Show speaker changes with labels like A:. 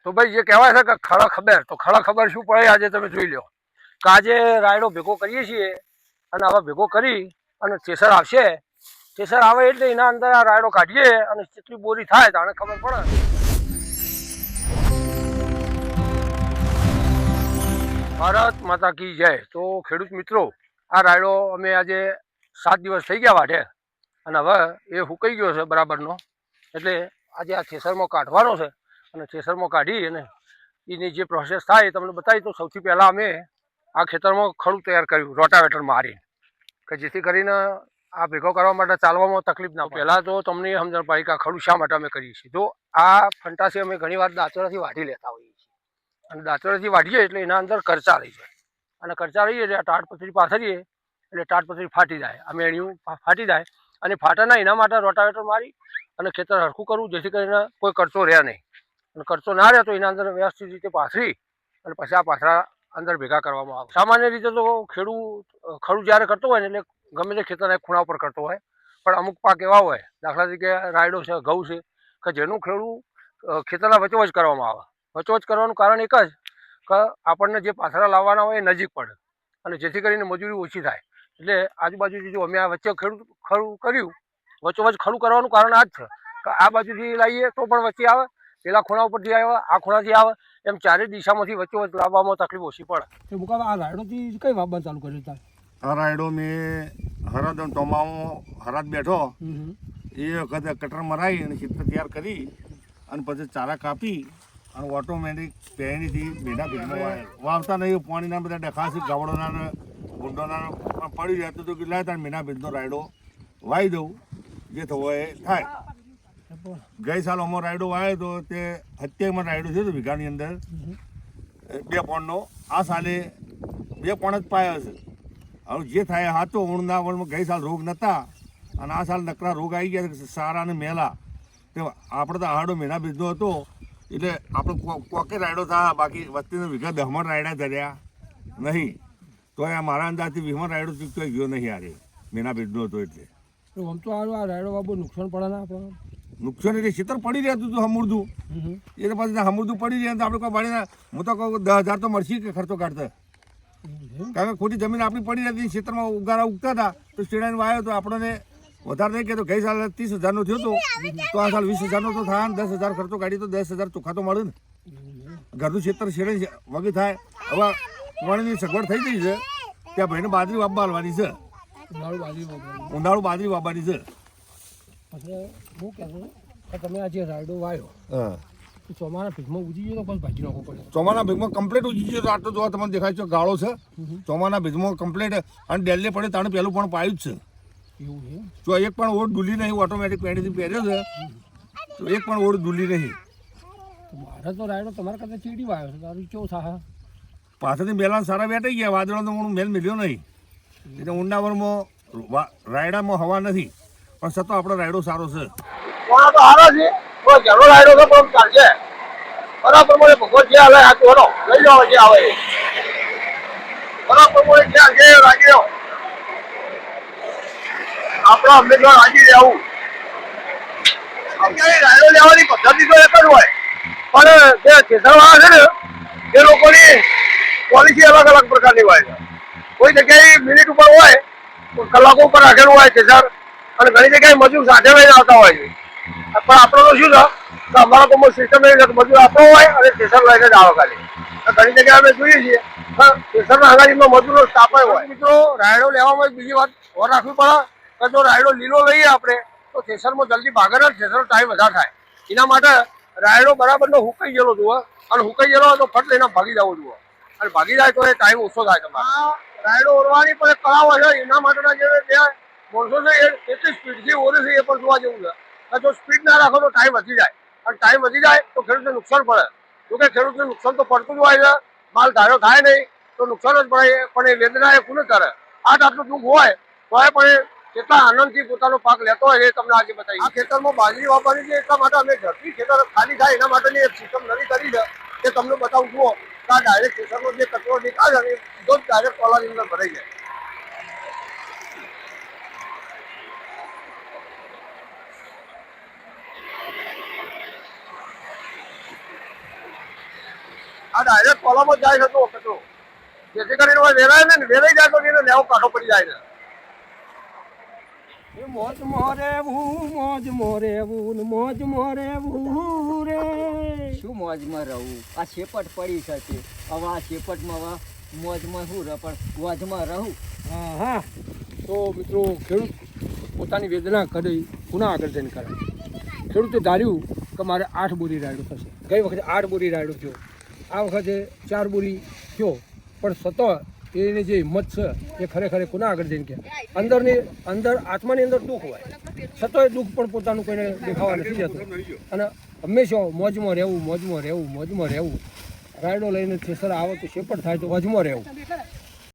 A: તો ભાઈ જે કહેવાય છે કે ખરા ખબર, તો ખરા ખબર શું પડે આજે તમે જોઈ લો કે આજે રાયડો ભેગો કરીએ છીએ અને આવા ભેગો કરી અને થેસર આવશે. થેસર આવે એટલે એના અંદર આ રાયડો કાઢીએ અને કેટલી બોરી થાય તાણે ખબર પડે. ભારત માતા કી જય. તો ખેડૂત મિત્રો, આ રાયડો અમે આજે 7 દિવસ થઈ ગયા વાઢે અને હવે એ હુકાઈ ગયો છે બરાબરનો. એટલે આજે આ થેસરમાં કાઢવાનો છે અને થેસરમાં કાઢી અને એની જે પ્રોસેસ થાય એ તમને બતાવી. તો સૌથી પહેલાં અમે આ ખેતરમાં ખડું તૈયાર કર્યું રોટાવેટર મારી, કે જેથી કરીને આ ભેગો કરવા માટે ચાલવામાં તકલીફ ના પડે. પહેલાં તો તમને સમજણ પડી કે આ ખડું શા માટે અમે કરીએ છીએ. તો આ ફંટાસી અમે ઘણીવાર દાંતરડાથી વાઢી લેતા હોઈએ છીએ અને દાંતરડાથી વાઢીએ એટલે એના અંદર કરચા રહી જાય અને કરચા રહીએ એટલે તાડપત્રી પાથરીએ એટલે તાડપત્રી ફાટી જાય, આ મેણિયું ફાટી જાય. અને ફાટે ના એના માટે રોટાવેટર મારી અને ખેતર હરખું કરવું જેથી કરીને કોઈ કરચો રહે નહીં. અને કરચો ના રહે તો એના અંદર વ્યવસ્થિત રીતે પાથરી અને પછી આ પાથરા અંદર ભેગા કરવામાં આવે. સામાન્ય રીતે તો ખડું જ્યારે કરતો હોય ને એટલે ગમે તે ખેતરના એક ખૂણા ઉપર કરતો હોય, પણ અમુક પાક એવા હોય, દાખલા તરીકે રાયડો છે, ઘઉં છે, કે જેનું ખેડૂ ખેતરના વચોવચ કરવામાં આવે. વચોવચ કરવાનું કારણ એક જ કે આપણને જે પાથરા લાવવાના હોય એ નજીક પડે અને જેથી કરીને મજૂરી ઓછી થાય. એટલે આજુબાજુથી જો અમે આ વચ્ચે ખડું કર્યું, વચોવચ ખડું કરવાનું કારણ આ જ છે કે આ બાજુથી લાવીએ તો પણ વચ્ચે આવે, પેલા ખૂણા ઉપરથી આવે, આ ખૂણાથી આવે, એમ ચારે દિશામાંથી વચ્ચોવચ લાવવામાં તકલીફ ઓછી પડે. તો મુકા આ રાયડોથી કઈ વાવવાનું ચાલુ કર્યું હતા?
B: આ રાયડો મેં હરદ ટોમામાં હરાદ બેઠો એ વખતે કટર મરાવી અને ચિત્ર તૈયાર કરી અને પછી ચારા કાપી અને ઓટોમેટિક પેણીથી ભેડા ભેગમાં વાવતા નહીં. પાણીના બધા ડખાસી ગાવડોના ને ગુંડોના પણ પડી રહેતું હતું કે લાય તાર મીના ભેજનો રાયડો વાવી દઉં, જે થવો એ થાય. ગઈ સાલ અમારો રાયડો વાવ્યો તો તે 70 રાયડો છે તો વીઘાની અંદર 2 પોણનો. આ સાલે 2 પોણ જ પાયો છે. હવે જે થાય હાથો ઊણના વળમાં ગઈ સાલ રોગ નહોતા અને આ સાલ નકરા રોગ આવી ગયા સારા અને મેલા. તે આપણે તો આહાડો મીના ભેજનો હતો એટલે આપણે કોકે રાયડો થાય, બાકી વસ્તીના વીઘા 10 રાયડા ધર્યા નહીં. તો આ મારા અંદાજથી 20 રાયડો ચૂકતો ગયો નહીં યારે મીના ભેજનો હતો. એટલે
A: આમ તો આ રાયડો બહુ નુકસાન પડે ના આપણે?
B: નુકસાન એટલે ખેતર પડી રહેતું હતું હમુરદું, એટલે પછી હમુરદું પડી રહે તો આપણે કોઈ ભાડીને હું તો કહું 10,000 તો મળશે કે ખર્ચો કાઢતા. કારણ કે ખોટી જમીન આપણી પડી રહેતી, ખેતરમાં ઉગારા ઉગતા હતા તો શેડાને વાવ્યો તો આપણને વધારે નહીં કહેતો. ગઈ સાલ 30,000નો થયો હતો તો આ સાલ 20,000નો તો થાય ને 10,000 ખર્ચો કાઢી તો 10,000 ચોખ્ખા તો મળે ને. ઘરનું ખેતર શેડે વગી થાય. હવે પાણીની સગવડ થઈ ગઈ છે, ત્યાં ભાઈને બાજરી વાપવા હાલવાની છે, ઉનાળુ બાજરી વાપવાની છે.
A: પછી હું કહેતો કે તમે આ જે રાયડો વાવ્યો ચોમાના ભીગમાં ઉજી ગયો તો પછી ભાજી નાખવો પડે?
B: ચોમાના ભીગમાં કમ્પ્લીટ ઉજી ગયો તો આટલો જોવા તમને દેખાય છે ગાળો છે. ચોમાના ભીગમાં કમ્પ્લીટ અને ડેલી પડે તાણે પહેલું પણ પાયું જ છે.
A: એવું છે?
B: જો એક પણ ઓળ ડૂલી નહીં, ઓટોમેટિક પેણીથી પહેર્યો છે તો એક પણ ઓળ ડૂલી નહીં.
A: મારે તો રાયડો તમારા કરતાં ચીડી વાવ્યો છે, તારું કેવું થાય?
B: પાછળથી મેલા સારા બેઠાઈ ગયા, વાદળો તો હું મેલ મિલ્યો નહીં. એટલે ઊંડાવરમાં રાયડામાં હવા નથી પણ છતાં આપણો રાયડો સારો છે.
A: રાયડો છે પણ ચાલશે બરાબર. મને ભગવત જે હાલે આ તોડો લઈ જાઓ, જે આવે બરાબર. મને ક્યાં છે રાજી આપણે હંમેશા રાજી રહેવું. અત્યારે રાયડો લેવાની પદ્ધતિ તો એક જ હોય, પણ જે ખેતરવાળા છે ને એ લોકોની પોલિસી અલગ અલગ પ્રકારની હોય છે. કોઈ જગ્યાએ મિનિટ ઉપર હોય, કલાકો ઉપર રાખેલું હોય ખેતર, અને ઘણી જગ્યાએ મજૂર સાથે લઈને આવતા હોય છે. પણ આપણો તો શું છે કે અમારા કોઈ સિસ્ટમ એવી છે, મજૂર આપણો હોય અને ખેતર લઈને જ આવે ખાલી. ઘણી જગ્યાએ અમે જોઈએ છીએ ખેતરના આગાડીમાં મજૂરનો સ્ટાફ હોય. મિત્રો, રાયડો લેવામાં બીજી વાત ઓર રાખવી પડે કે જો રાયડો લીલો લઈએ આપણે તો થેસરમાં જલ્દી ભાગે ને થેસરનો ટાઈમ વધારે થાય. એના માટે રાયડો બરાબરનો હુકાઈ ગયેલો જુઓ, અને હુકાઈ ગયેલો તો ફટ લઈને ભાગી જવો જુઓ, અને ભાગી જાય તો એ ટાઈમ ઓછો થાય તમારે. રાયડો ઓરવાની પણ એક કળા હોય છે, એના માટેના જે માણસો છે એ કેટલી સ્પીડથી ઓરે છે એ પણ જોવા જેવું છે. જો સ્પીડ ના રાખો તો ટાઈમ વધી જાય, અને ટાઈમ વધી જાય તો ખેડૂતને નુકસાન પડે. જોકે ખેડૂતને નુકસાન તો પડતું જ હોય છે, માલ ધારો થાય નહીં તો નુકસાન જ પડે, પણ એ વેદના એ કોને કરે? આટલું દુઃખ હોય તો પણ એ કેટલા આનંદથી પોતાનો પાક લેતો હોય એ તમને આજે બતાવી. આ ખેતરમાં બાજરી વાપરવાની છે એટલા માટે અમે ઝડપી ખેતર ખાલી થાય એના માટેની એક સિસ્ટમ નવી કરી છે, એ તમને બતાવું જુઓ કે આ ડાયરેક્ટ ખેતરનો જે કચરો નીકળે છે એ સીધો જ ડાયરેક્ટ કોલાની અંદર ભરાઈ જાય. આ ડાયરેક્ટ કોલામાં જાય છે તો કચરો જેથી કરીને વેરાય ને વેરાઈ જાય તો એને લેવો કાઢો પડી જાય ને
C: મોજ મોરેવું મોજ મોરેવું રે.
D: શું મોજમાં રહું? આ શેપટ પડી છે તે. હવે આ શેપટમાં હવે મોજમાં શું રહે પણ મોજમાં રહું.
A: હા હા તો મિત્રો ખેડૂત પોતાની વેદના કરી પુનઃ આગળ જઈને કરે. ખેડૂતે ધાર્યું કે મારે 8 બોરી રાયડો થશે. ગઈ વખતે 8 બોરી રાયડો થયો, આ વખતે 4 બોરી થયો, પણ સતત એની જે હિંમત છે એ ખરેખર કોના આગળ જઈને કે અંદર આત્માની અંદર દુઃખ હોય, છતાંય દુઃખ પણ પોતાનું કોઈને દેખાવા નથી જતું અને હંમેશા મોજમાં રહેવું. રાયડો લઈને થેસર આવે તો શેપટ થાય તો વજમાં રહેવું.